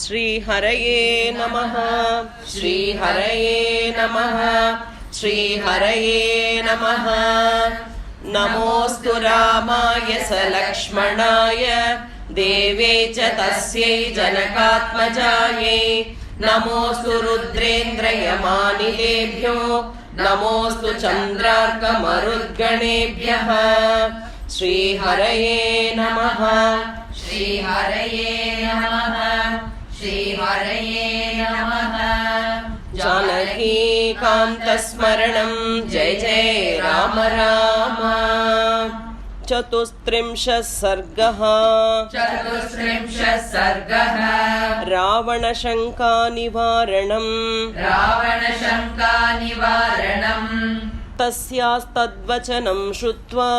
श्रीहरये नमः श्रीहरये नमः श्रीहरये नमः। नमोऽस्तु रामाय सलक्ष्मणाय देवे च तस्यै जनकात्मजायै। नमोऽस्तु रुद्रेन्द्रयमानिलेभ्यो नमोऽस्तु चन्द्रार्कमरुद्गणेभ्यः। श्रीहरये नमः श्रीहरये नमः श्रीहरये नमः। जानकीकान्तस्मरणं जय जय राम राम। चतुस्त्रिंशः सर्गः। चतुस्त्रिंशः सर्गः। रावणशङ्कानिवारणम्। रावणशङ्कानिवारणम्। तस्यास्तद्वचनं श्रुत्वा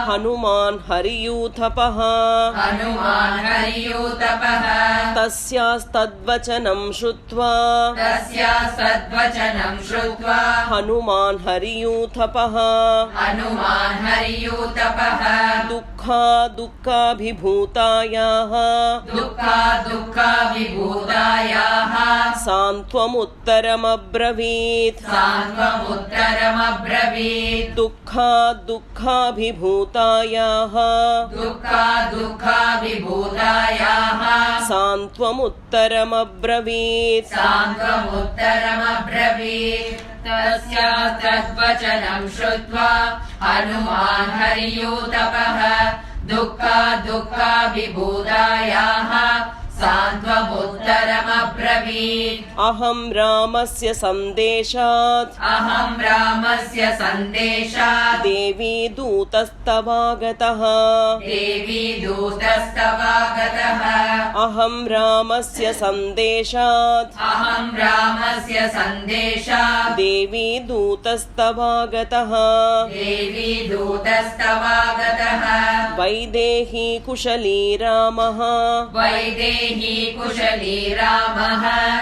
हनुमान् हरियूथपः तस्यास्तद्वचनं श्रुत्वा हनुमान् हरियूथपः दुःखाभिभूतायाः सान्त्वमुत्तरमब्रवीत्। दुःखाभिभूतायाः सान्त्वमुत्तरमब्रवीत्। तस्यास्तद्वचनं श्रुत्वा हनुमान् हरियूथपः दुःखाभिभूतायाः सान्त्वमुत्तरमब्रवीत्। अहं रामस्य सन्देशात् देवी दूतस्तवागतः। अहं रामस्य सन्देशात् देवी दूतस्तवागतः। वैदेही कुशली रामः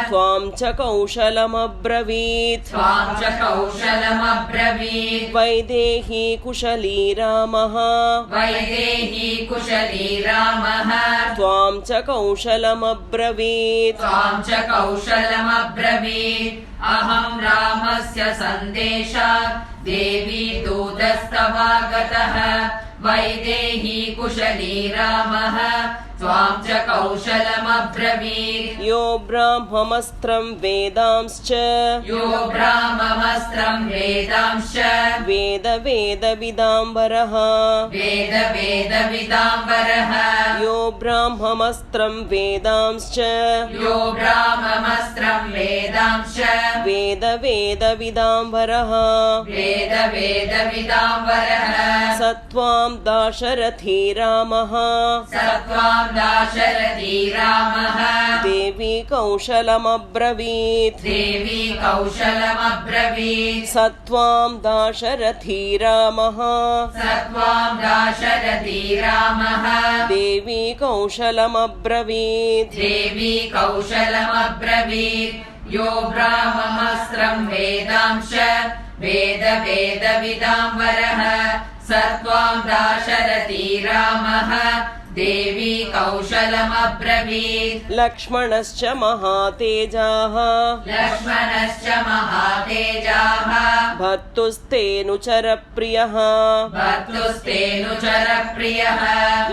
त्वां च कौशलमब्रवीत्। वैदेही कुशली रामः त्वां च कौशलमब्रवीत्। अहं रामस्य सन्देशात् देवी दूतस्तवागतः। वैदेही कुशली रामः त्वां च कौशलमब्रवीत्। यो ब्राह्ममस्त्रं वेदांश्च वेदविदाम्बरः। यो ब्राह्ममस्त्रं वेदांश्च वेदविदाम्बरः। सत्वां दाशरथी रामः देवी कौशलमब्रवीत्। सत्वां दाशरथी रामः देवी कौशलमब्रवीत्। यो ब्राह्ममस्त्रं वेदांश वेदविदाम्बरः सत्वां दाशरथी रामः देवी कौशलमब्रवीत्। लक्ष्मणश्च महातेजाः भर्तुस्तेऽनुचरप्रियः।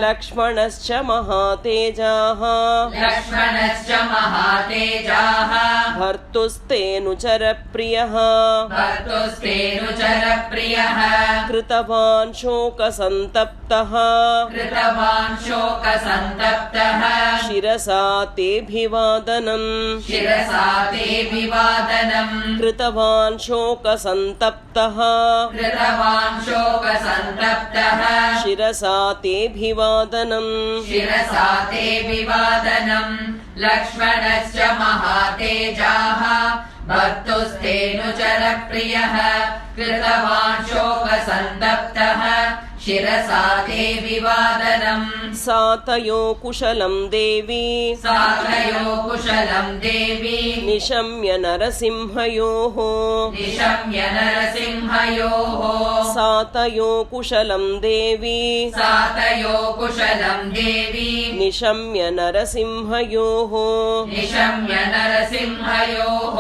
लक्ष्मणश्च महातेजाः भर्तुस्तेऽनुचरप्रियः। कृतवान् शोकसन्तप्तः शिरसा तेऽभिवादनम्। कृतवान् शोकसन्तप्तः शिरसा तेऽभिवादनम्। लक्ष्मणश्च महातेजाः भर्तुस्तेऽनुचरप्रियः कृतवान् शोकसन्तप्तः शिरसा ते विवादनम् सातयो कुशलं देवी सातयो कुशलम् देवी निशम्य नरसिंहयोः निशम्य नरसिंहयोः सातयो कुशलं देवी सातयो कुशलम् देवी निशम्य नरसिंहयोः निशम्य नरसिंहयोः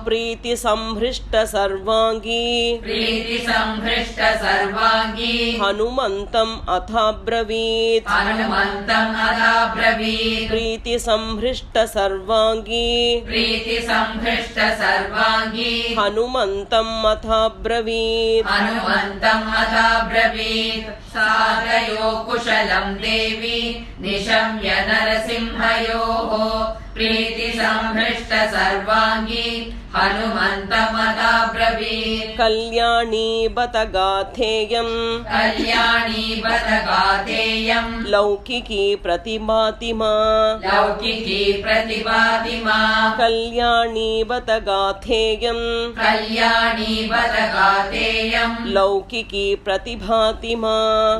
प्रीतिसंहृष्ट सर्वाङ्गी प्रीतिसंहृष्ट सर्वाङ्गी हनुमन्तम् अथाब्रवीत् हनुमन्तम् अदाब्रवीत् प्रीतिसंहृष्ट सर्वाङ्गी प्रीतिसंहृष्ट सर्वाङ्गी हनुमन्तम् अथाब्रवीत् हनुमन्तम् अथाब्रवीत् सातयो कुशलम् देवी निशम्य नरसिंहयोः प्रीतिसंहृष्ट सर्वाङ्गी हनुमन्तमदाब्रवीत् कल्याणी बत गाथेयम् कल्याणी बत गाथेयम् लौकिकी प्रतिभाति मा लौकिकी प्रतिभाति मा कल्याणी बत गाथेयम् कल्याणी बत गाथेयम् लौकिकी प्रतिभाति मा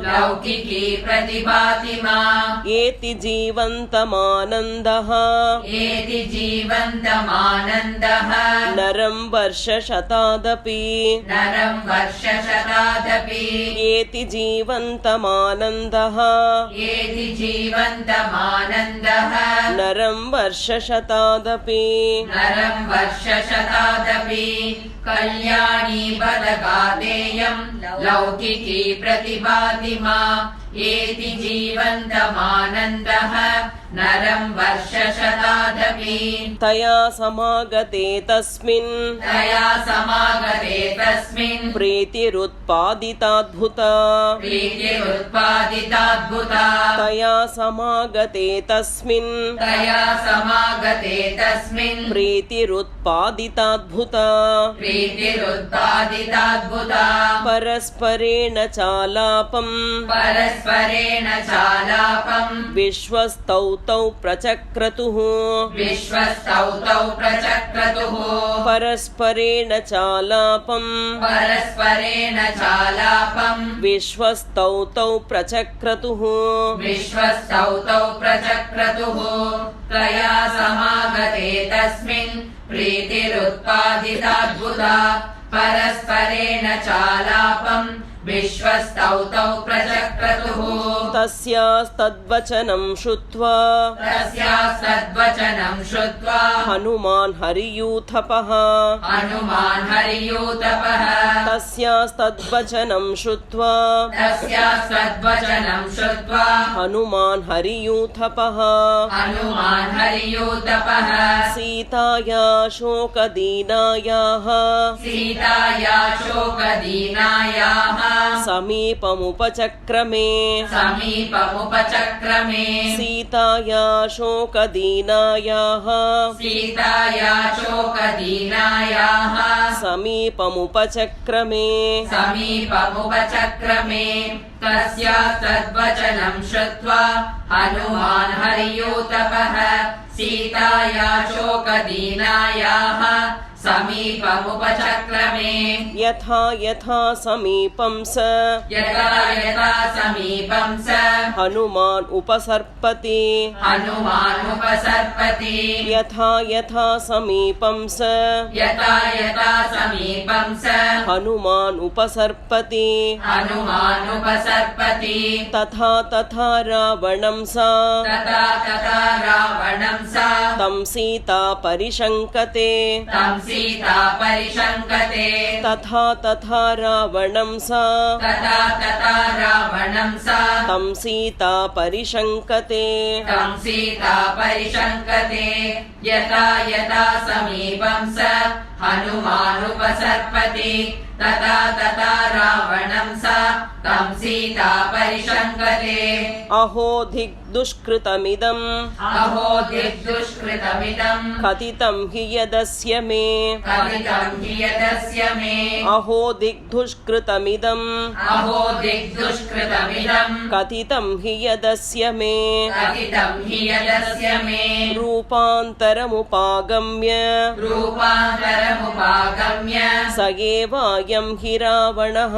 लौकिकी प्रतिभाति मा एति जीवन्तमानन्दः एति जीवन्तमानन्दः नरं वर्षशतादपि नरं वर्षशतादपि एति जीवन्तमानन्दः एति जीवन्तमानन्दः नरं वर्षशतादपि नरं वर्षशतादपि कल्याणी बदगादेयं लौकिकी प्रतिभाति मा एति जीवन्तमानन्दः नरं वर्षशतादपि तया समागते तस्मिन् तया समागते तस्मिन् प्रीतिरुत्पादिताद्भुता प्रीतिरुत्पादिताद्भुता तया समागते तस्मिन् तया समागते तस्मिन् प्रीतिरुत्पादिताद्भुता प्रीतिरुत्पादिताद्भुता परस्परेण चालापम् परस्परेण चालापम् विश्वस्तौ तौ प्रचक्रतुः विश्वस्तौ तौ प्रचक्रतुः परस्परेण चालापम् परस्परेण चालापम् विश्वस्तौ तौ प्रचक्रतुः विश्वस्तौ तौ प्रचक्रतुः तया समागते तस्मिन् प्रीतिरुत्पादिताद्भुता परस्परेण चालापम् विश्वस्तौ तौ प्रचक्रतुः तस्यास्तद्वचनं श्रुत्वा तस्यास्तद्वचनं श्रुत्वा हनुमान् हरियूथपः हनुमान् हरियूथपः तस्यास्तद्वचनं श्रुत्वा तस्यास्तद्वचनं श्रुत्वा हनुमान् हरियूथपः हनुमान् हरियूथपः सीताया शोकदीनायाः सीताया शोकदीनायाः समीपमुपचक्रमे समीपमुपचक्रमे सीताया शोकदीनायाः सीताया शोकदीनायाः समीपमुपचक्रमे समीपमुपचक्रमे तस्यास्तद्वचनं श्रुत्वा हनुमान् हरियूथपः सीताया शोकदीनायाः समीपमुपचक्रमे यथा यथा समीपं स यथा यथा समीपं स हनुमान् उपसर्पति हनुमान् उपसर्पति यथा यथा समीपं स यथा यथा समीपं स हनुमान् उपसर्पति हनुमान् उपसर्पति तथा तथा रावणं सा तथा तथा रावणं सा तं सीता परिशङ्कते तं सीता परिशङ्कते तथा तथा रावणं सा तथा तथा रावणं सा तं सीता परिशङ्कते तं सीता परिशङ्कते यथा यथा समीपं स हनुमानुपसर्पति तथा तथा रावणं सा तं सीता परिशङ्कते अहो दिग्दुष्कृतमिदम् अहो दिग्दुष्कृतमिदं कथितं हि यदस्य मे कथितं हि यदस्य मे अहो दिग्दुष्कृतमिदम् अहो दिग्दुष्कृतमिदं कथितं हि यदस्य मे कथितं हि यदस्य मे रूपान्तरमुपागम्य रूपान्तरमुपागम्य स एव एवायं हि रावणः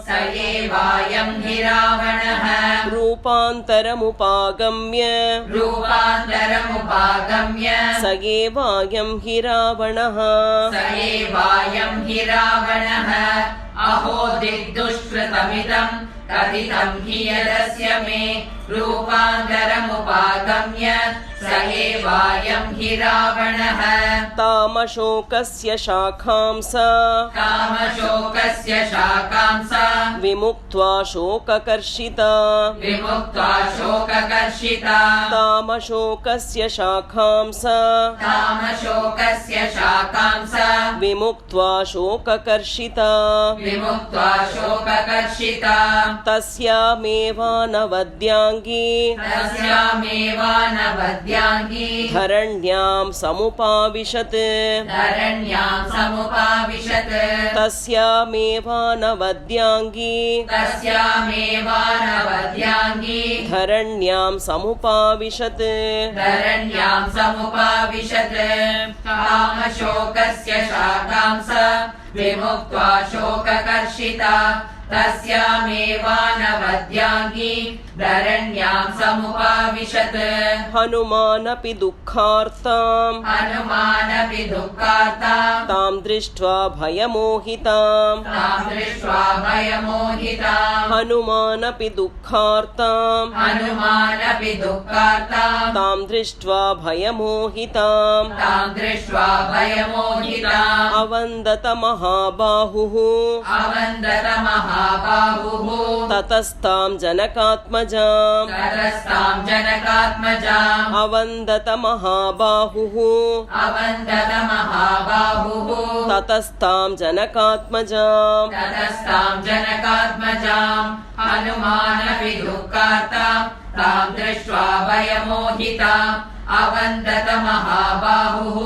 स एवायं हि रावणः रूपान्तरमुपागम्य रूपान्तरमुपागम्य स एवायं हि रावणः स एवायं हि रावणः अहो दिग्दुष्कृतमिदं कथितं हि यदस्य मे रूपान्तरमुपागम्य स एवायं हि रावणः तामशोकस्य शाखांस कामशोकस्य शाकांसा विमुक्त्वा शोककर्षिता विमुक्त्वा शोककर्षिता तामशोकस्य शाखांस कामशोकस्य शाकांसा विमुक्त्वा शोककर्षिता विमुक्त्वा शोककर्षिता तस्यामेवानवद्याङ्गी तस्यामेवानवद्याङ्गी धरण्यां समुपाविशत् धरण्यां समुपाविशत् तस्यामेवानवद्याङ्गी तस्यामेवानवद्याङ्गी धरण्यां समुपाविशत् धरण्यां समुपाविशत् कामशोकस्य शाकांसा विमुक्त्वा शोककर्षिता तस्यामेवानवद्याङ्गी धरण्यां समुपाविशत् हनुमानपि दुःखार्ताम् हनुमानपि दुःखार्तां तां दृष्ट्वा भयमोहिताम् तां दृष्ट्वा भयमोहितां हनुमानपि दुःखार्ताम् हनुमानपि दुःखार्तां तां दृष्ट्वा भयमोहिताम् तां दृष्ट्वा भयमोहिताम् अवन्दत महाबाहुः अवन्दत महाबाहुः ततस्तां जनकात्मजाम् ततस्तां जनकात्मजाम् अवन्दत महाबाहुः अवन्दत महाबाहुः ततस्तां जनकात्मजाम् ततस्तां जनकात्मजाम् हनुमानपि दुःखार्तां तां दृष्ट्वा भयमोहिताम् अवन्दत महाबाहुः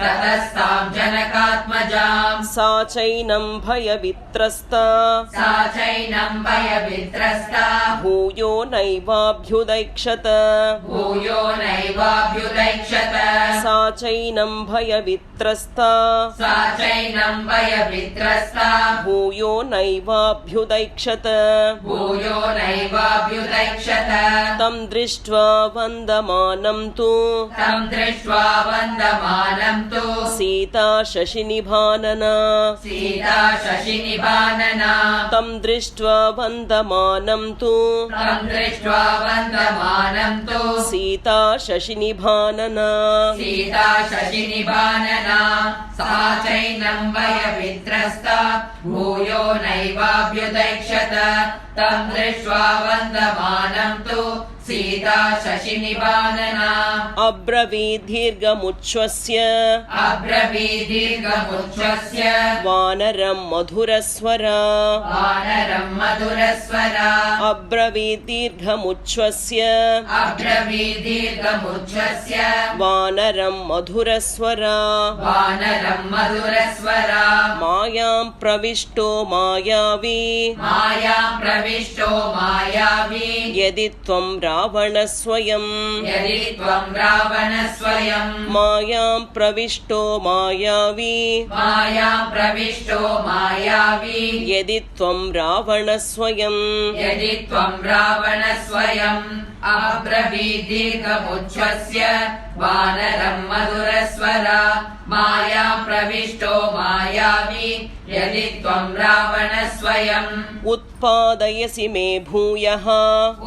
ततस्तां जनकात्मजाम् सा चैनं भयवित्रस्ता सा चैनं भयवित्रस्ता भूयो नैवाभ्युदैक्षत भूयो नैवाभ्युदैक्षत सा चैनं भयवित्रस्ता सा चैनं भयवित्रस्ता भूयो नैवाभ्युदैक्षत भूयो नैवाभ्युदैक्षत तं दृष्ट्वा वन्दमानं तु तं दृष्ट्वा वन्दमानं तु सीता शशिनिभानना सीता शशिनिभानना तं दृष्ट्वा वन्दमानं तु तं दृष्ट्वा वन्दमानं तु सीता शशिनिभानना सीता शशिनिभानना सा चैनं भयवित्रस्ता भूयो नैवाभ्युदैक्षत तं दृष्ट्वा वन्दमानं तु सीता शशिनिभानना अब्रवीद्दीर्घमुच्छ्वस्य अब्रवीदीर्घमुच्छ्वस्य वानरं मधुरस्वरा वानरं मधुरस्वरा अब्रवीद्दीर्घमुच्छ्वस्य अब्रवीदीर्घमुच्छ्वस्य वानरं मधुरस्वरा वानरं मधुरस्वरा मायां प्रविष्टो मायावी मायां प्रविष्टो मायावी यदि त्वं रावणस्वयं यदि त्वं रावणस्वयं मायां प्रविष्टो मायावी मायां प्रविष्टो मायावी यदि त्वं रावणस्वयं यदि त्वं रावणस्वयम् अब्रवीदीर्घमुच्छ्वस्य वानरं मधुरस्वरा मायां प्रविष्टो मायावी यदि त्वं रावणस्वयम् उत्पादयसि मे भूयः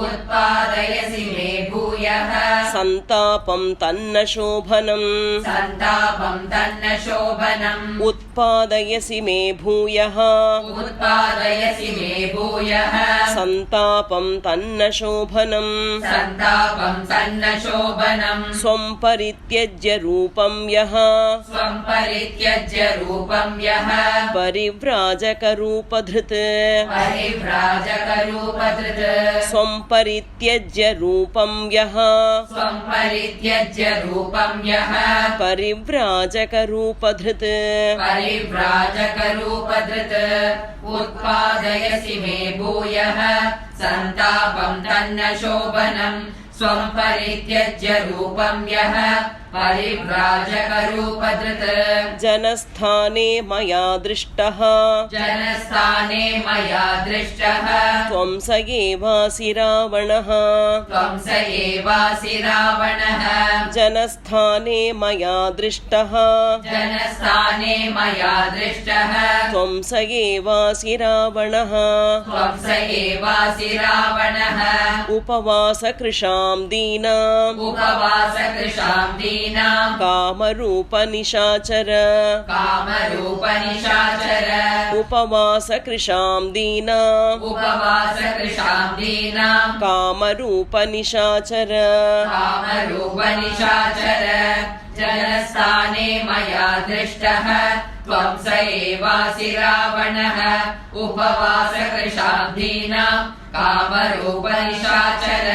उत्पादयसि मे भूयः सन्तापं तन्न शोभनम् सन्तापं तन्न शोभनम् उत्पादयसि मे भूयः उत्पादयसि मे भूयः सन्तापं तन्न शोभनम् सन्तापं तन्न शोभनम् स्वं परित्यज्य रूपं यः स्वं परित्यज्य रूपं यः परिव्राजकरूपधृत् परिव्राजकरूपधृत् स्वं परित्यज्य रूपं यः स्वं परित्यज्य रूपं यः परिव्राजकरूपधृत् परिव्राजकरूपधृत् उत्पादयसि मे भूयः सन्तापं तन्न शोभनम् स्वं परित्यज्य रूपं यः परिव्राजकरूपधृत् जनस्थाने मया दृष्टः जनस्थाने मया दृष्टः त्वं स एवासि रावणः त्वं स एवासि रावणः जनस्थाने मया दृष्टः जनस्थाने मया दृष्टः त्वं स एवासि रावणः त्वं स एवासि रावणः उपवासकृशां दीनाम् उपवासकृशां दीनां कामरूपनिशाचर कामरूपनिशाचर उपवासकृशां दीनाम् उपवासकृशां दीनां कामरूपनिशाचर कामरूपनिशाचर जनस्थाने मया दृष्टः त्वं स एवासि रावणः उपवासकृशां दीनां कामरूपनिशाचर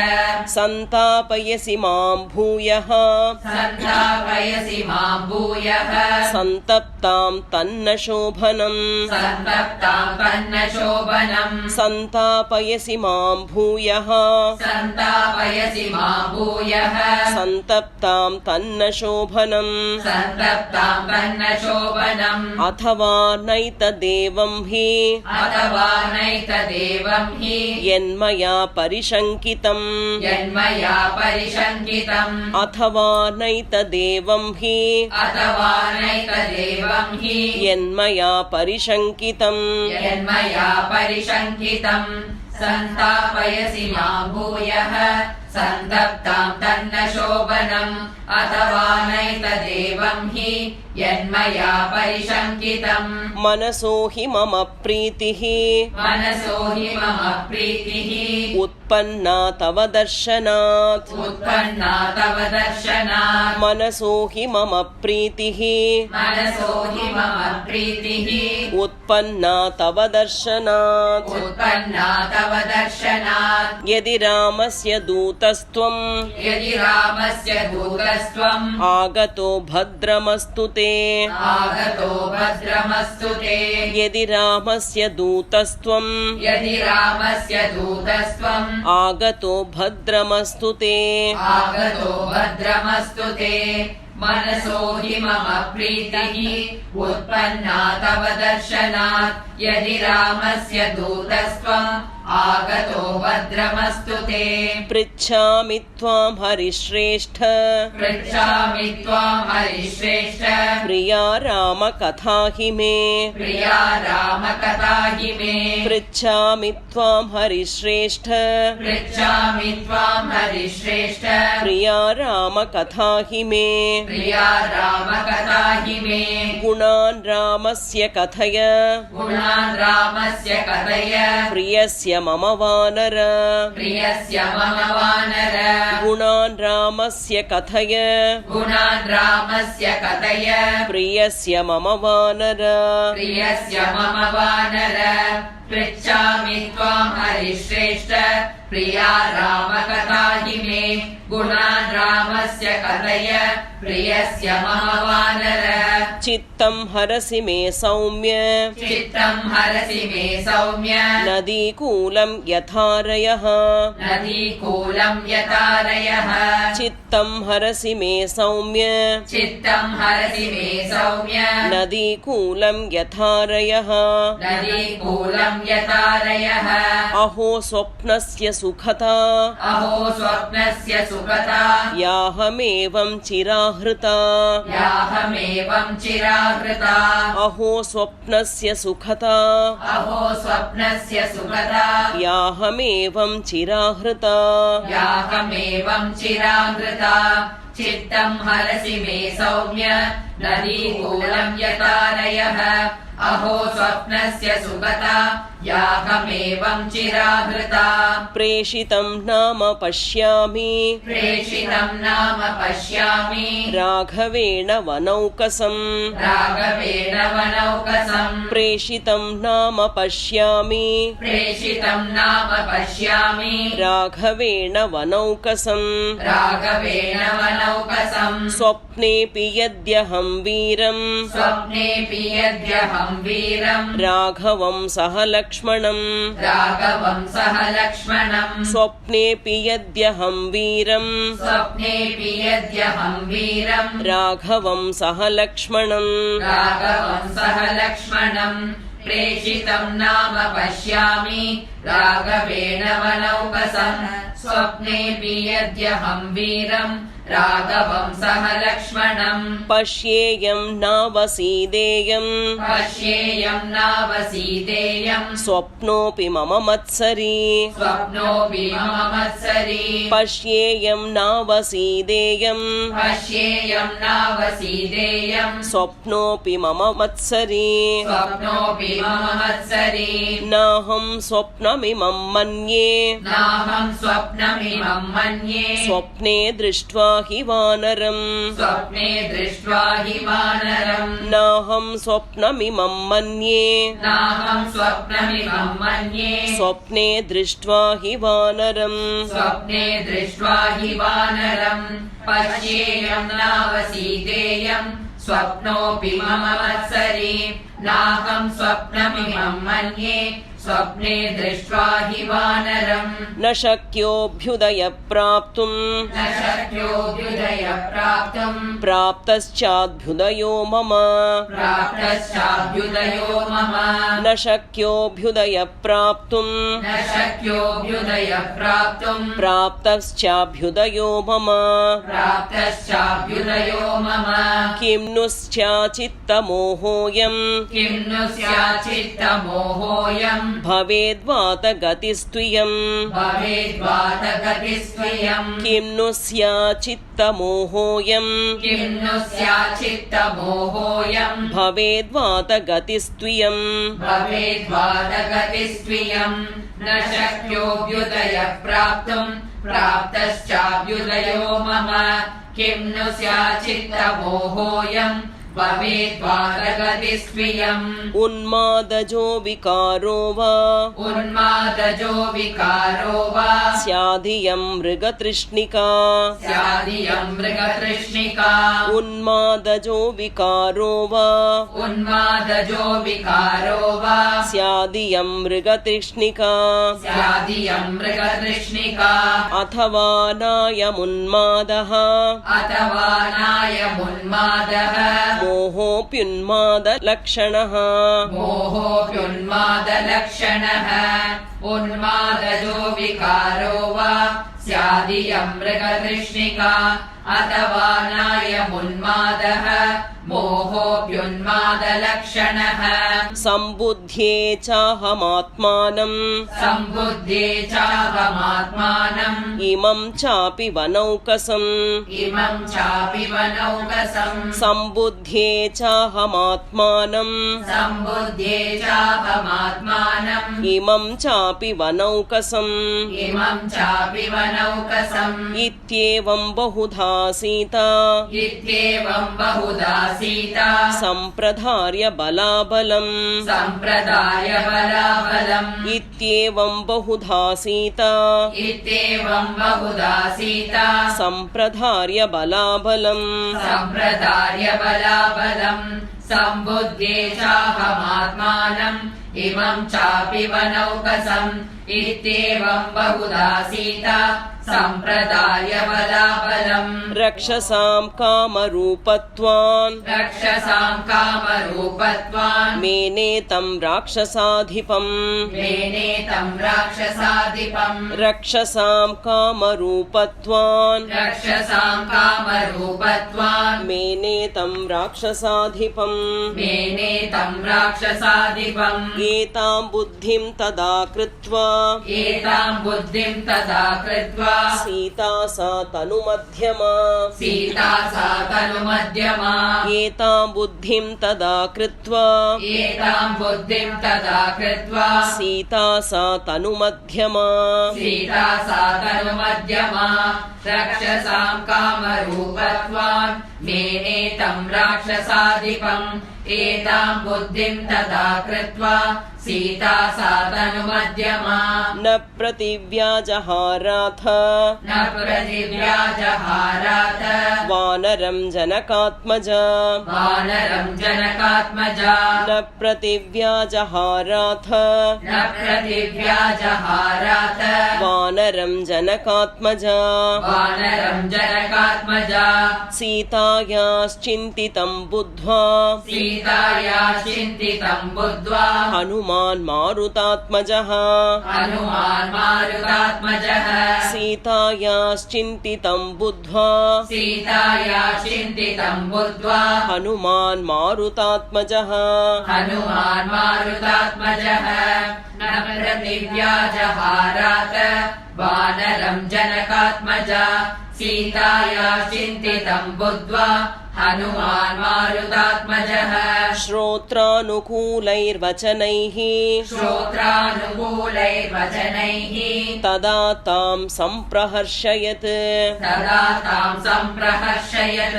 सन्तापयसि मां भूयः सन्तापयसि मां भूयः सन्तप्तां तन्न शोभनम् सन्तप्तां तन्न शोभनम् सन्तापयसि मां भूयः सन्तापयसि मां भूयः सन्तप्तां तन्न शोभनम् सन्तप्तां तन्न शोभनम् अथवा नैतदेवं हि अथवा नैतदेवं हि यन्मया परिशङ्कितम् यन्मया परिशङ्कितम् अथवा नैतदेवं हि अथवा नैतदेवं हि यन्मया परिशङ्कितम् यन्मया परिशङ्कितम् सन्तापयसि मां भूयः सन्तप्तां तन्न शोभनम् अथवा नैतदेवं हि यन्मया परिशङ्कितम् मनसो हि मम प्रीतिः मनसो हि मम प्रीतिः उत्पन्ना तव दर्शनात् उत्पन्ना तव दर्शनात् मनसो हि मम प्रीतिः मनसो हि मम प्रीतिः उत्पन्ना तव दर्शनात् उत्पन्ना तव दर्शनात् यदि रामस्य दूतस्त्वं यदि रामस्य दूतस्त्वम् आगतो भद्रमस्तु ते आगतो भद्रमस्तु ते यदि रामस्य दूतस्त्वं यदि रामस्य दूतस्त्वम् आगतो भद्रमस्तु ते आगतो भद्रमस्तु ते मनसो हि मम प्रीतिः उत्पन्ना तव दर्शनात् यदि रामस्य दूतस्त्वम् आगतो भद्रमस्तु ते पृच्छामि त्वां हरिश्रेष्ठ पृच्छामि त्वां हरिश्रेष्ठ प्रिया रामकथा हि मे प्रिया रामकथा हि मे पृच्छामि त्वां हरिश्रेष्ठ पृच्छामि त्वां हरिश्रेष्ठ प्रिया रामकथा हि मे प्रिया रामकथा हि मे गुणान् रामस्य कथय गुणान् रामस्य कथय प्रियस्य मम वानर प्रियस्य मम वानर गुणान् रामस्य कथय गुणान् रामस्य कथय प्रियस्य मम वानर प्रियस्य मम वानर पृच्छामि त्वां हरिश्रेष्ठ प्रिया रामकथा हि मे गुणान् रामस्य कथय प्रियस्य मम वानर चित्तं हरसि मे सौम्य चित्तं हरसि मे सौम्य नदीकूलं यथारयः नदीकूलं यतारयः चित्तं हरसि मे सौम्य चित्तं हरसि मे सौम्य नदीकूलं यथारयः नदीकूलं यतारयः अहो स्वप्नस्य सुखता अहो स्वप्नस्य सुखता याहमेवं चिराहृता याहमेवं चिराहृता अहो स्वप्नस्य सुखता अहो स्वप्नस्य सुखता याहमेवं चिराहृता याहमेवं चिराहृता चित्तं हरसि मे सौम्य नदीकूलं यतारयः अहो स्वप्नस्य सुखता याहमेवं चिराहृता प्रेषितं नाम पश्यामि प्रेषितं नाम पश्यामि राघवेण वनौकसम् राघवेण वनौकसम् प्रेषितं नाम पश्यामि प्रेषितं नाम पश्यामि राघवेण वनौकसम् राघवेण वनौकसम् वनौकसम् स्वप्नेऽपि यद्यहं वीरम् स्वप्नेऽपि यद्यहं वीरम् राघवं सह लक्ष्मणम् राघवं सह लक्ष्मणम् स्वप्नेऽपि यद्यहं वीरम् स्वप्नेऽपि यद्यहं वीरम् राघवं सह लक्ष्मणम् राघवं सह लक्ष्मणम् प्रेषितं नाम पश्यामि राघवेण वनौकसम् स्वप्नेऽपि यद्यहं वीरम् राघवं सह लक्ष्मणम् पश्येयं नावसीदेयम् पश्येयं नावसीदेयम् स्वप्नोऽपि मम मत्सरी स्वप्नोऽपि मम मत्सरी पश्येयं नावसीदेयम् पश्येयं नावसीदेयम् स्वप्नोऽपि मम मत्सरी स्वप्नोऽपि मम मत्सरी नाहं स्वप्नमिमं मन्ये नाहं स्वप्नमिमं मन्ये स्वप्ने दृष्ट्वा हि वानरम् स्वप्ने दृष्ट्वा हि वानरम् नाहं स्वप्नमिमं मन्ये नाहं स्वप्नमिमं मन्ये स्वप्ने दृष्ट्वा हि वानरम् स्वप्ने दृष्ट्वा हि वानरम् पश्येयं नावसीदेयम् स्वप्नोऽपि मम मत्सरी नाहं स्वप्नमिमं मन्ये स्वप्ने दृष्ट्वा हि वानरम् न शक्योऽभ्युदयप्राप्तुम् न शक्योऽभ्युदयप्राप्तुम् प्राप्तश्चाभ्युदयो मम प्राप्तश्चाभ्युदयो मम न शक्योऽभ्युदयप्राप्तुम् न शक्योऽभ्युदयप्राप्तुम् प्राप्तश्चाभ्युदयो मम प्राप्तश्चाभ्युदयो मम किं नु स्याचित्तमोहोऽयम् किं नु स्याचित्तमोहोऽयम् भवेद्वात गतिस्त्वियम् भवेद्वात गतिस्त्वयम् किं नु स्याचित्तमोहोऽयम् किं नु स्याचित्तमोहोऽयम् भवेद्वात गतिस्त्वियम् भवेद्वात गतिस्त्वयम् न शक्योऽभ्युदयप्राप्तुम् प्राप्तश्चाभ्युदयो मम किं नु स्याचित्तमोहोऽयम् भवेद्वात गतिस्त्वयम् उन्मादजो विकारो वा उन्मादजो विकारो वा स्याधियं मृगतृष्णिका स्यादियं मृगतृष्णिका उन्मादजो विकारो वा उन्मादजो विकारो वा स्याधियं मृगतृष्णिका स्यादियं मृगतृष्णिका अथवा नायमुन्मादः अथवा नायमुन्मादः मोहोऽप्युन्मादलक्षणः मोहोऽप्युन्मादलक्षणः उन्मादजो विकारो वा स्यादियं मृगतृष्णिका अथवा नायमुन्मादः मोहोऽप्युन्मादलक्षणः सम्बुध्ये चाहमात्मानम् सम्बुद्धे चाहमात्मानम् इमं चापि वनौकसम् इमं चापि वनौकसम् सम्बुध्ये चाहमात्मानम् सम्बुद्धे चाहमात्मानम् इमं चापि वनौकसम् इमं चापि वनौकसम् इत्येवं बहुधा सीता इत्येवं बहुधा सीता सम्प्रधार्य बलाबलम् सम्प्रदाय बलाबलम् इत्येवं बहुधा सीता इत्येवं बहुधा सीता सम्प्रधार्य बलाबलम् सम्प्रदाय बलाबलम् सम्बुद्धे चाहमात्मानम् इमं चापि वनौकसम् इत्येवं बहुधा सीता सम्प्रदाय बलाबलम् रक्षसां कामरूपत्वान् रक्षसां कामरूपत्वान् मेनेतं राक्षसाधिपम् मेनेतं राक्षसाधिपम् रक्षसां कामरूपत्वान् रक्षसां कामरूपत्वान् मेनेतं राक्षसाधिपम् मेनेतं राक्षसाधिपम् एतां बुद्धिं तदा कृत्वा एतां बुद्धिं तदा कृत्वा सीता सा तनुमध्यमा सीता सा तनुमध्यमा एतां बुद्धिं तदा कृत्वा एतां बुद्धिं तदा कृत्वा सीता सा तनुमध्यमा सीता सा तनुमध्यमा रक्षसां कामरूपत्वान् मेनेतं राक्षसाधिपम् एतां बुद्धिं तदा कृत्वा सीता सा तनुमध्यमा न प्रतिव्याजहाराथ न प्रतिव्याजहारात वानरं जनकात्मजा वानरं जनकात्मजा न प्रतिव्याजहाराथ न प्रतिव्याजहारात वानरं जनकात्मजा वानरं जनकात्मजा सीतायाश्चिन्तितं बुद्ध्वा सीताया चिन्तितं बुद्ध्वा हनुमान् मारुतात्मजः हनुमान् मारुतात्मजः सीतायाश्चिन्तितं बुद्ध्वा सीताया चिन्तितं बुद्ध्वा हनुमान् मारुतात्मजः हनुमान् मारुतात्मजः न प्रतिव्याजहारात वानरं जनकात्मजा सीताया चिन्तितं बुद्ध्वा हनुमान् मारुतात्मजः श्रोत्रानुकूलैर्वचनैः श्रोत्रानुकूलैर्वचनैः तदा तां सम्प्रहर्षयत् तदा तां सम्प्रहर्षयत्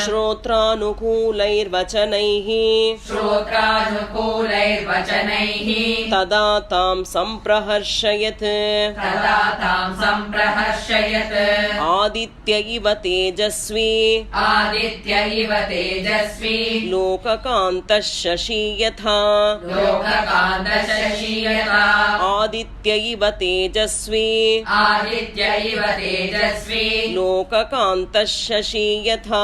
श्रोत्रानुकूलैर्वचनैः श्रोत्रानुकूलैर्वचनैः तदा तां सम्प्रहर्षयत् तदा तां सम्प्रहर्षयत् आदित्य इव तेजस्वी आदित्य इव तेजस्वी लोककान्तः शशी यथा लोककान्तशशीयता आदित्य इव तेजस्वी आदित्य इव तेजस्वी लोककान्तः शशी यथा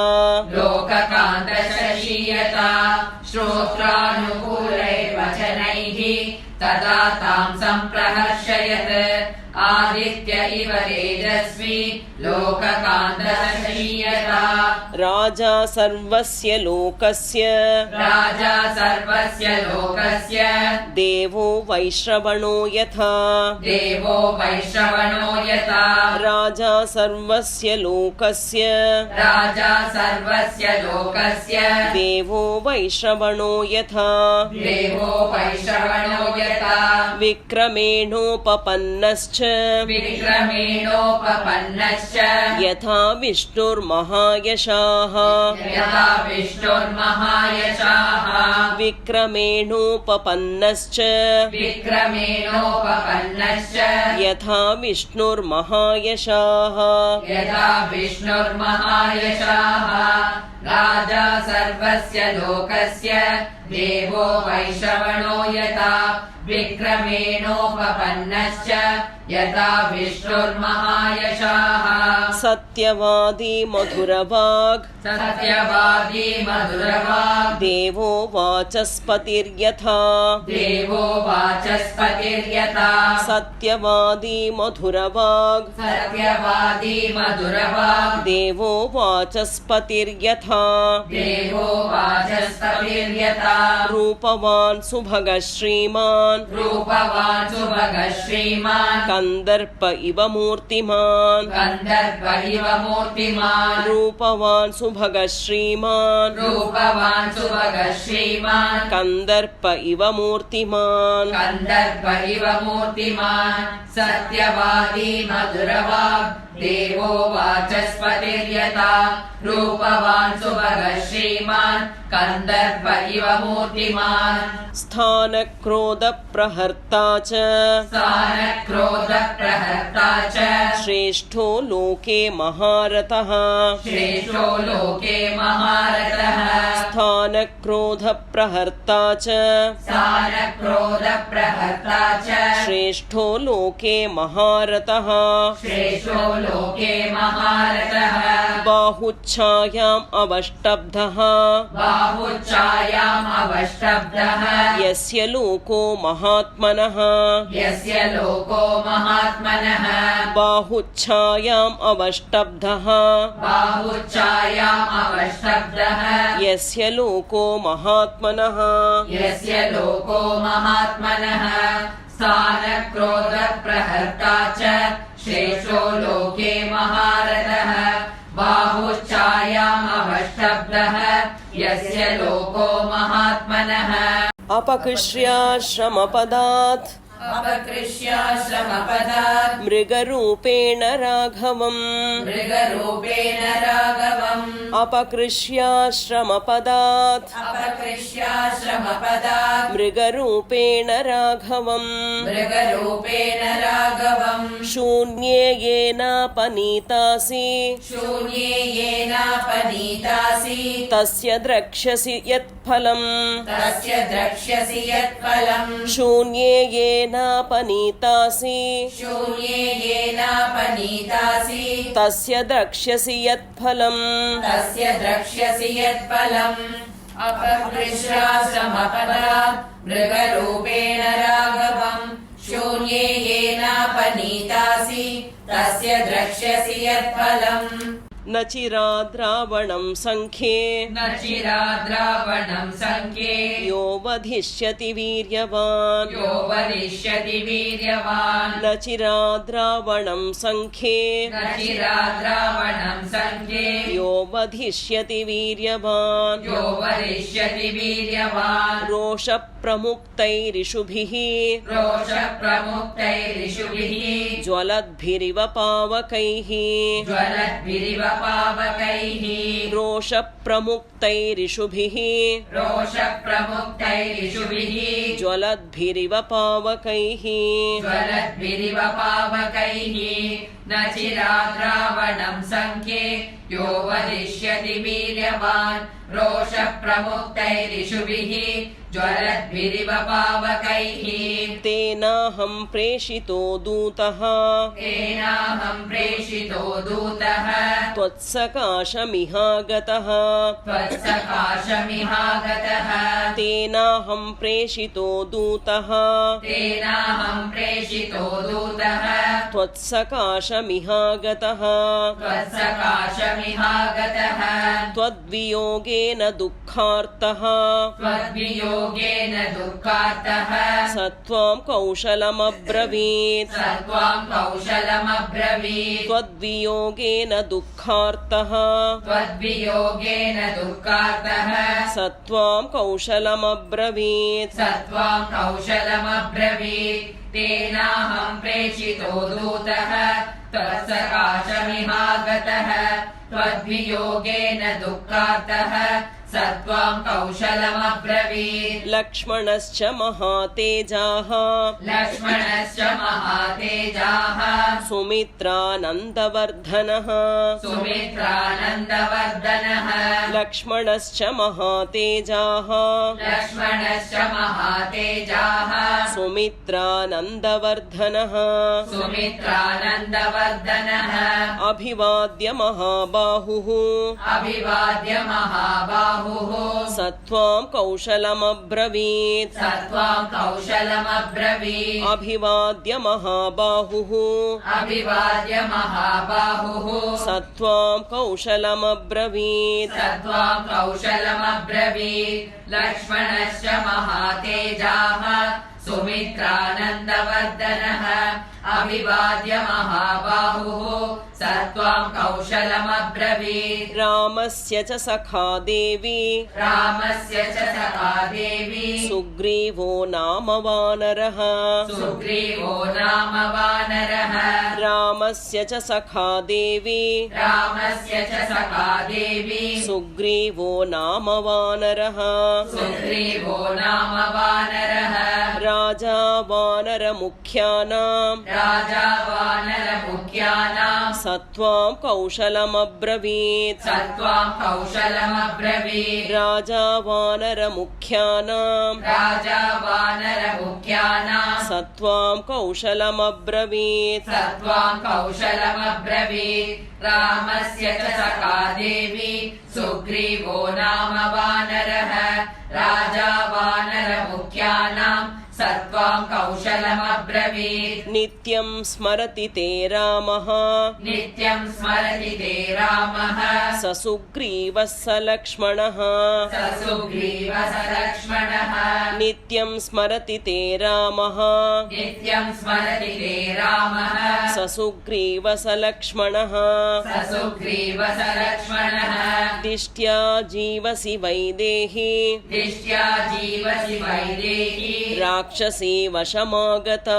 लोककान्तशशीयता श्रोत्रानुकूलैर्वचनैः तदा तां सम्प्रहर्षयत् आदित्य इव तेजस्वी लोककान्तशशीयता राजा सर्वस्य लोकस्य राजा सर्वस्य लोकस्य देवो वैश्रवणो यथा देवो वैश्रवणो यथा राजा सर्वस्य लोकस्य राजा सर्वस्य लोकस्य देवो वैश्रवणो यथा देवो वैश्रवणो यथा विक्रमेणोपपन्नश्च विक्रमेणोपपन्नश्च यथा विष्णुर्महायशाः यथा विष्णुर्महायशाः विक्रमेणोपपन्नश्च विक्रमेणोपपन्नश्च यथा विष्णुर्महायशाः यथा विष्णुर्महायशाः राजा सर्वस्य लोकस्य देवो वैश्रवणो यथा विक्रमेणोपपन्नश्च यथा विष्णुर्महायशाः सत्यवादी मधुरवाग् सत्यवादी मधुरवाग् देवो वाचस्पतिर्यथा देवो वाचस्पतिर्यथा सत्यवादी मधुरवाग् सत्यवादी मधुरवाग् देवो वाचस्पतिर्यथा देवो वाचस्पतिर्यथा रूपवान् सुभगः श्रीमान् रूपवान् सुभगः श्रीमान् कन्दर्प इव मूर्तिमान् गन्धर्व इव मूर्तिमान् रूपवान् सुभगः श्रीमान् रूपवान् सुभगः श्रीमान् कन्दर्प इव मूर्तिमान् गन्धर्व इव मूर्तिमान् सत्यवादी मधुरवाग् देवो वाचस्पतिर्यथा रूपवान् सुभगः श्रीमान् कन्दर्प इव मूर्तिमान् स्थानक्रोधप्रहर्ता च स्थानक्रोधप्रहर्ता च श्रेष्ठो लोके महारथः श्रेष्ठो लोके महारथः स्थानक्रोधप्रहर्ता च स्थानक्रोधप्रहर्ता च श्रेष्ठो लोके महारथः श्रेष्ठो लोके महारथः बाहुच्छायाम् अवष्टब्धः बाहुच्छायाम् अवष्टब्धः यस्य लोको महात्मनः यस्य लोको महात्मनः बाहुच्छायाम् अवष्टब्धः बाहुच्छायाम् अवष्टब्धः यस्य लोको महात्मनः यस्य लोको महात्मनः स्थानक्रोधप्रहर्ता च श्रेष्ठो लोके महारथः बाहुच्छायाम् अवष्टब्धः यस्य लोको महात्मनः अपकृष्याश्रमपदात् अपकृष्याश्रमपदात् मृगरूपेण राघवम् मृगरूपेण राघवम् अपकृष्याश्रमपदात् अपकृष्याश्रमपदात् मृगरूपेण राघवम् मृगरूपेण राघवम् शून्ये येनापनीतासि शून्ये येनापनीतासि पनीतासि तस्य द्रक्ष्यसि यत्फलम् तस्य द्रक्ष्यसि यत्फलम् शून्ये येनापनीतासि शून्ये येनापनीतासि तस्य द्रक्ष्यसि यत्फलम् तस्य द्रक्ष्यसि यत्फलम् अपहृष्याश्रमपदा मृगरूपेण राघवम् शून्ये येनापनीतासि तस्य द्रक्ष्यसि यत्फलम् न चिराद्रावणं सङ्ख्ये न चिराद्रावणं सङ्ख्ये यो वधिष्यति वीर्यवान् यो वदिष्यति वीर्यवान् न चिराद्रावणं सङ्ख्ये न चिराद्रावणं सङ्ख्ये यो वधिष्यति वीर्यवान् यो वदिष्यति वीर्यवान् रोषप्रमुक्तैरिषुभिः रोषप्रमुक्तैरिषुभिः ज्वलद्भिरिव पावकैः ज्वलद्भिरिव पावकैः रोषप्रमुक्तैरिषुभिः रोषप्रमुक्तैरिषुभिः ज्वलद्भिरिव पावकैः ज्वलद्भिरिव पावकैः न चिराद्रावणं सङ्ख्ये यो वदिष्यति वीर्यवान् रोषप्रमुक्तैरिषुभिः ज्वलद्भिरिव पावकैः तेनाहं प्रेषितो दूतः तेनाहं प्रेषितो दूतः त्वत्सकाशमिहागतः त्वत्सकाशमिहागतः तेनाहं प्रेषितो दूतः तेनाहं प्रेषितो दूतः त्वत्सकाशमिहागतः त्वत्सकाशमिहागतः त्वद्वियोगेन दुःखार्तः त्वद्वियोगेन दुःखार्तः स त्वां कौशलमब्रवीत् स त्वां कौशलमब्रवीत् त्वद्वियोगेन दुःखार्तः त्वद्वियोगेन दुःखार्तः स त्वां कौशलमब्रवीत् स त्वां कौशलमब्रवीत् तेनाहं प्रेषितो दूतः त्वत्सकाशमिहागतः त्वद्वियोगेन दुःखार्तः स त्वां कौशलमब्रवीत् लक्ष्मणश्च महातेजाः लक्ष्मणश्च महातेजाः सुमित्रानन्दवर्धनः सुमित्रानन्दवर्धनः लक्ष्मणश्च महातेजाः लक्ष्मणश्च महातेजाः सुमित्रानन्दवर्धनः सुमित्रानन्दवर्धनः अभिवाद्य महाबाहुः अभिवाद्य महाबाहुः स त्वां कौशलमब्रवीत् स त्वां कौशलमब्रवीत् अभिवाद्य महाबाहुः अभिवाद्य महाबाहुः स त्वां कौशलमब्रवीत् स त्वां कौशलमब्रवीत् लक्ष्मणश्च महातेजाः सुमित्रानन्दवर्धनः अभिवाद्य महाबाहुः स त्वां कौशलमब्रवीत् रामस्य च सखा देवी रामस्य च सखा देवी सुग्रीवो नाम वानरः सुग्रीवो नाम वानरः रामस्य च सखा देवी रामस्य च सखा देवी सुग्रीवो नाम वानरः सुग्रीवो नाम वानरः राजा वानरमुख्यानां राजा वानरमुख्यानां स त्वां कौशलमब्रवीत् स त्वां कौशलमब्रवीत् राजा वानरमुख्यानां राजा वानरमुख्यानां स त्वां कौशलमब्रवीत् स त्वां कौशलमब्रवीत् रामस्य च सखा देवी सुग्रीवो नाम वानरः राजा वानरमुख्यानां स त्वां कौशलमब्रवीत् नित्यं स्मरति ते रामः नित्यं स्मरति ते रामः स सुग्रीवः स लक्ष्मणः स सुग्रीवः स लक्ष्मणः नित्यं स्मरति ते रामः नित्यं स्मरति ते रामः स सुग्रीवः स लक्ष्मणः स सुग्रीवः स लक्ष्मणः दिष्ट्या जीवसि वैदेही दिष्ट्या जीवसि वैदेही राक्षसी वशमागता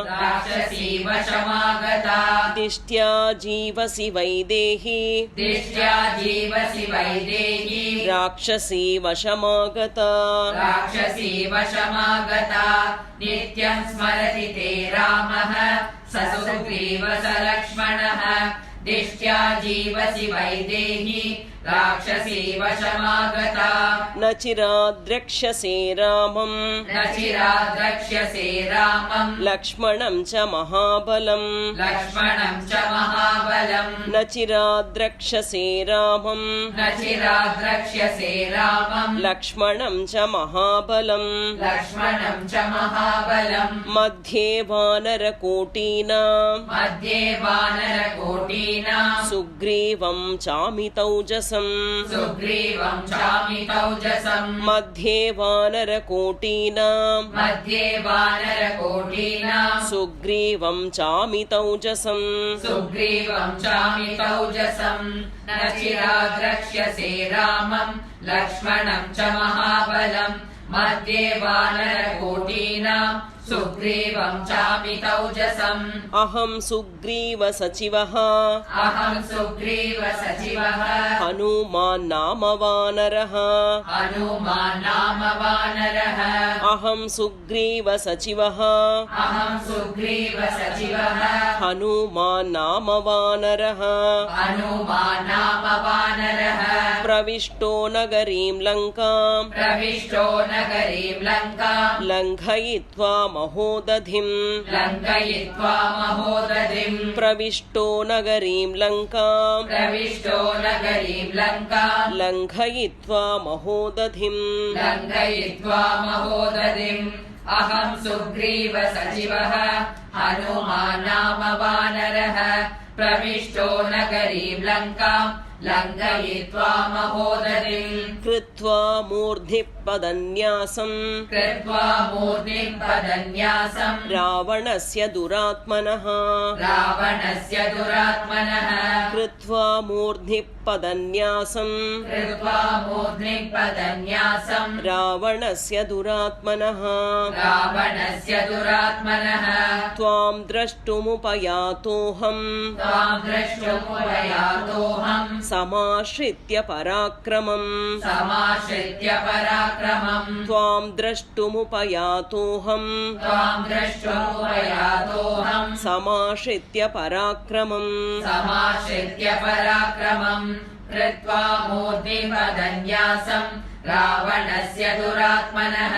राक्षसी वशमागता दिष्ट्या जीवसि वैदेही दिष्ट्या जीवसि वैदेही राक्षसी वशमागता राक्षसी वशमागता नित्यं स्मरति ते रामः स सुग्रीवः स लक्ष्मणः दिष्ट्या जीवसि वैदेही राक्षसी वशमागता न चिराद्रक्ष्यसे रामम् न चिराद्रक्ष्यसे रामम् लक्ष्मणं च महाबलम् लक्ष्मणं च महाबलम् न चिराद्रक्ष्यसे रामम् न चिराद्रक्ष्यसे रामम् लक्ष्मणं च महाबलम् लक्ष्मणं च महाबलम् मध्ये वानरकोटीनां मध्ये वानरकोटीनां सुग्रीवं चामितौजसम् सुग्रीवं चामितौजसम् मध्ये वानरकोटीनां मध्ये वानरकोटीनां सुग्रीवं चामितौजसम् सुग्रीवं चामितौजसम् न चिराद्रक्ष्यसे रामम् लक्ष्मणं च महाबलम् मध्ये वानरकोटीनां सुग्रीवं चामितौजसम् अहं सुग्रीवसचिवः अहं सुग्रीवसचिवः हनुमान् नाम वानरः हनुमान् नाम वानरः अहं सुग्रीवसचिवः अहं सुग्रीवसचिवः हनुमान् नाम वानरः हनुमान् नाम वानरः प्रविष्टो नगरीं लङ्कां प्रविष्टो नगरीं लङ्काम् लङ्घयित्वा महोदधिम् लङ्घयित्वा महोदधिम् प्रविष्टो नगरीं लङ्कां प्रविष्टो नगरीं लङ्काम् लङ्घयित्वा महोदधिम् लङ्घयित्वा महोदधिम् अहं सुग्रीवसचिवः हनुमान् नाम वानरः प्रविष्टो नगरीं लङ्काम् लङ्घयित्वा महोदधिम् कृत्वा मूर्ध्नि पदन्यासम् कृत्वा मूर्ध्निम् पदन्यासम् रावणस्य दुरात्मनः रावणस्य दुरात्मनः कृत्वा मूर्ध्नि पदन्यासम् कृत्वा मूर्ध्निम् पदन्यासम् रावणस्य दुरात्मनः रावणस्य दुरात्मनः त्वां द्रष्टुमुपयातोऽहम् त्वां द्रष्टुमुपयातोऽहम् समाश्रित्य पराक्रमम् समाश्रित्य पराक्रमम् त्वां द्रष्टुमुपयातोऽहम् त्वां द्रष्टुमुपयातोऽहम् समाश्रित्य पराक्रमम् समाश्रित्य पराक्रमम् कृत्वा मूर्ध्निपदन्यासम् रावणस्य दुरात्मनः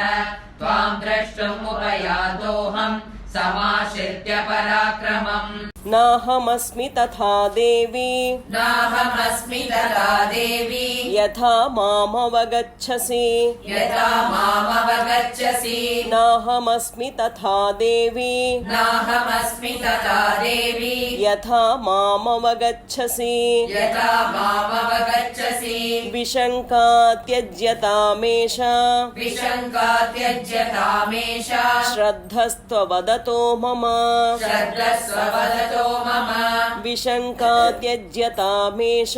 त्वां द्रष्टुमुपयातोऽहम् समाश्रित्य पराक्रमम् नाहमस्मि तथा देवी नाहमस्मि तथा देवी यथा मामवगच्छसि यथा मामवगच्छसि नाहमस्मि तथा देवी नाहमस्मि तथा देवी यथा मामवगच्छसि यथा मामवगच्छसि विशङ्का त्यज्यतामेष विशङ्का त्यज्यतामेष श्रद्धस्त्ववदतो मम श्रद्धस्ववदतो मम विशङ्का त्यज्यतामेष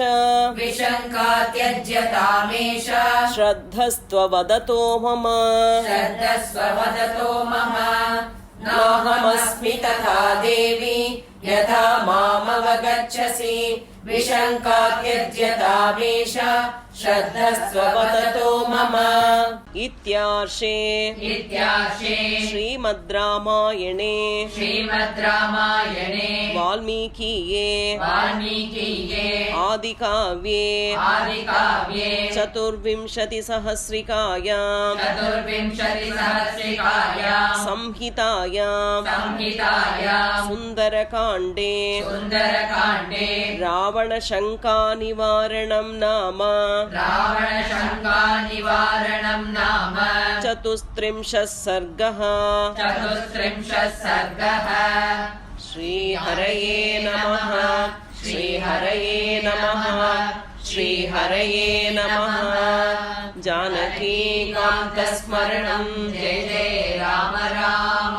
विशङ्का त्यज्यतामेष श्रद्धस्त्ववदतो मम श्रद्धस्ववदतो मम नाहमस्मि तथा देवी यथा मामवगच्छसि विशङ्का त्यज्यतामेष श्रद्धस्ववदतो मम इत्यार्षे श्रीमद् रामायणे श्रीमद् रामायणे वाल्मीकीये आदिकाव्ये चतुर्विंशतिसहस्रिकायां संहितायां सुन्दरकाण्डे रावणशङ्कानिवारणं नाम चतुस्त्रिंशः सर्गः श्रीहरये नमः श्रीहरये नमः श्रीहरये नमः जानकीकान्तस्मरणं जय जय राम राम।